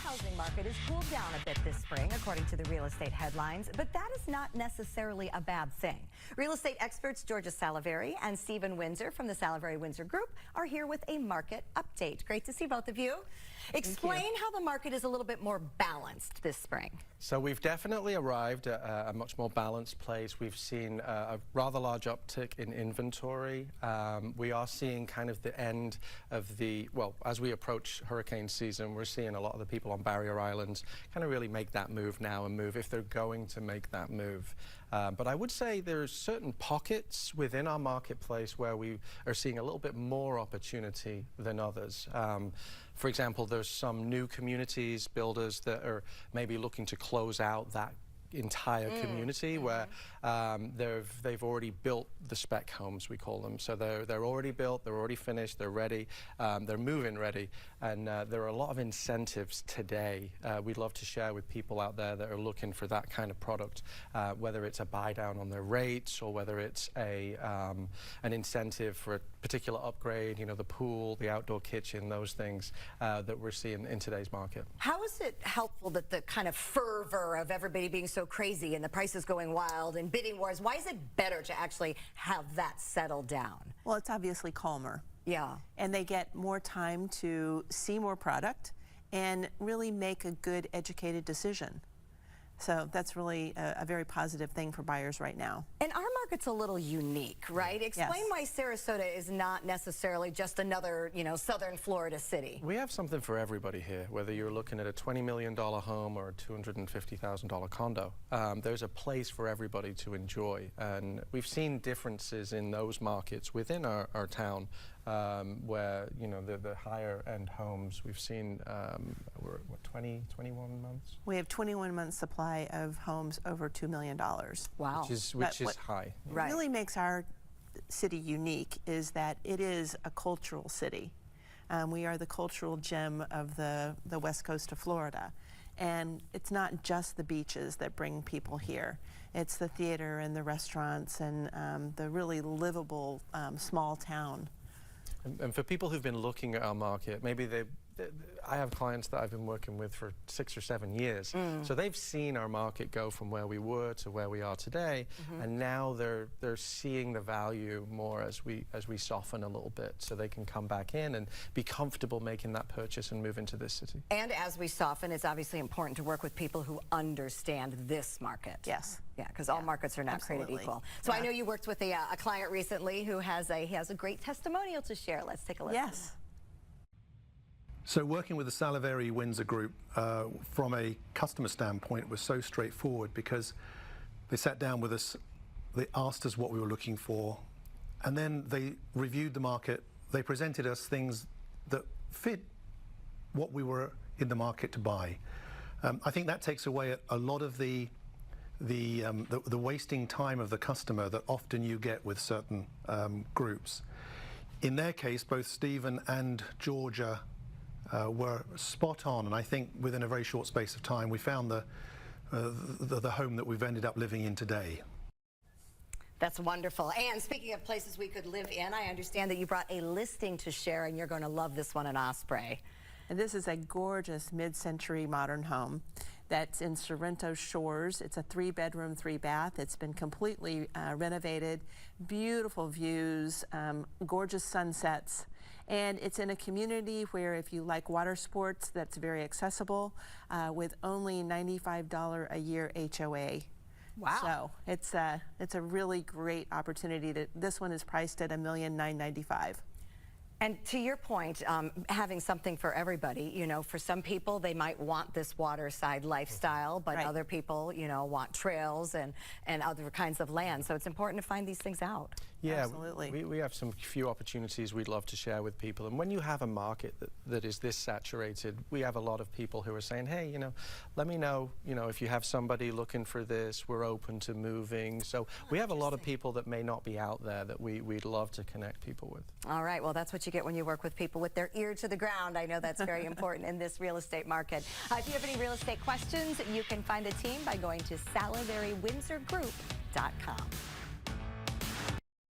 housing market has cooled down a bit this spring, according to the real estate headlines, but that is not necessarily a bad thing. Real estate experts Georgia Salaverri and Stephen Windsor from the Salaverri Windsor Group are here with a market update. Great to see both of you. Explain how the market is a little bit more balanced this spring. So we've definitely arrived at a much more balanced place. We've seen a rather large uptick in inventory. We are seeing kind of the end of the, well, as we approach hurricane season, we're seeing a lot of the people on barrier islands kind of really make that move now and move if they're going to make that move. But I would say there's certain pockets within our marketplace where we are seeing a little bit more opportunity than others. For example, there's some new communities, builders that are maybe looking to close out that entire community where they've already built the spec homes, we call them. So they're already built, they're already finished, they're ready, they're move-in ready, and there are a lot of incentives today we'd love to share with people out there that are looking for that kind of product, whether it's a buy down on their rates or whether it's an incentive for a particular upgrade, you know, the pool, the outdoor kitchen, those things that we're seeing in today's market. How is it helpful that the kind of fervor of everybody being so crazy and the prices going wild and bidding wars, why is it better to actually have that settle down? Well, it's obviously calmer. Yeah. And they get more time to see more product and really make a good educated decision. So that's really a very positive thing for buyers right now. And our market's a little unique, right? Explain why Sarasota is not necessarily just another, you know, southern Florida city. We have something for everybody here, whether you're looking at a $20 million home or a $250,000 condo. There's a place for everybody to enjoy. And we've seen differences in those markets within our town where, you know, the higher end homes, we've seen, we're, what, 21 months? We have 21 months supply of homes over $2 million. Wow. Which is high. What really makes our city unique is that it is a cultural city. We are the cultural gem of the west coast of Florida. And it's not just the beaches that bring people here. It's the theater and the restaurants and the really livable small town. And for people who've been looking at our market, maybe I have clients that I've been working with for 6 or 7 years. So they've seen our market go from where we were to where we are today, and now they're seeing the value more as we soften a little bit, so they can come back in and be comfortable making that purchase and move into this city. And as we soften, it's obviously important to work with people who understand this market. Yes. Yeah, because all markets are not created equal. So I know you worked with a client recently who has a great testimonial to share. Let's take a listen. Yes. So working with the Salaverri Windsor Group from a customer standpoint was so straightforward because they sat down with us, they asked us what we were looking for, and then they reviewed the market. They presented us things that fit what we were in the market to buy. I think that takes away a lot of the wasting time of the customer that often you get with certain groups. In their case, both Stephen and Georgia were spot on, and I think within a very short space of time we found the home that we've ended up living in today. That's wonderful. And speaking of places we could live in, I understand that you brought a listing to share, and you're going to love this one in Osprey. And this is a gorgeous mid-century modern home that's in Sorrento Shores. It's a 3-bedroom, 3-bath. It's been completely renovated, beautiful views, gorgeous sunsets. And it's in a community where if you like water sports, that's very accessible with only $95 a year HOA. Wow. So it's a really great opportunity. This one is priced at $1,995,000. And to your point, having something for everybody, you know, for some people, they might want this waterside lifestyle, but other people, you know, want trails and other kinds of land. So it's important to find these things out. Yeah, absolutely. We have some few opportunities we'd love to share with people. And when you have a market that is this saturated, we have a lot of people who are saying, hey, you know, let me know, you know, if you have somebody looking for this, we're open to moving. So we have a lot of people that may not be out there that we'd love to connect people with. All right, well, that's what you get when you work with people with their ear to the ground. I know that's very important in this real estate market. If you have any real estate questions, you can find the team by going to SalaverriWindsorGroup.com.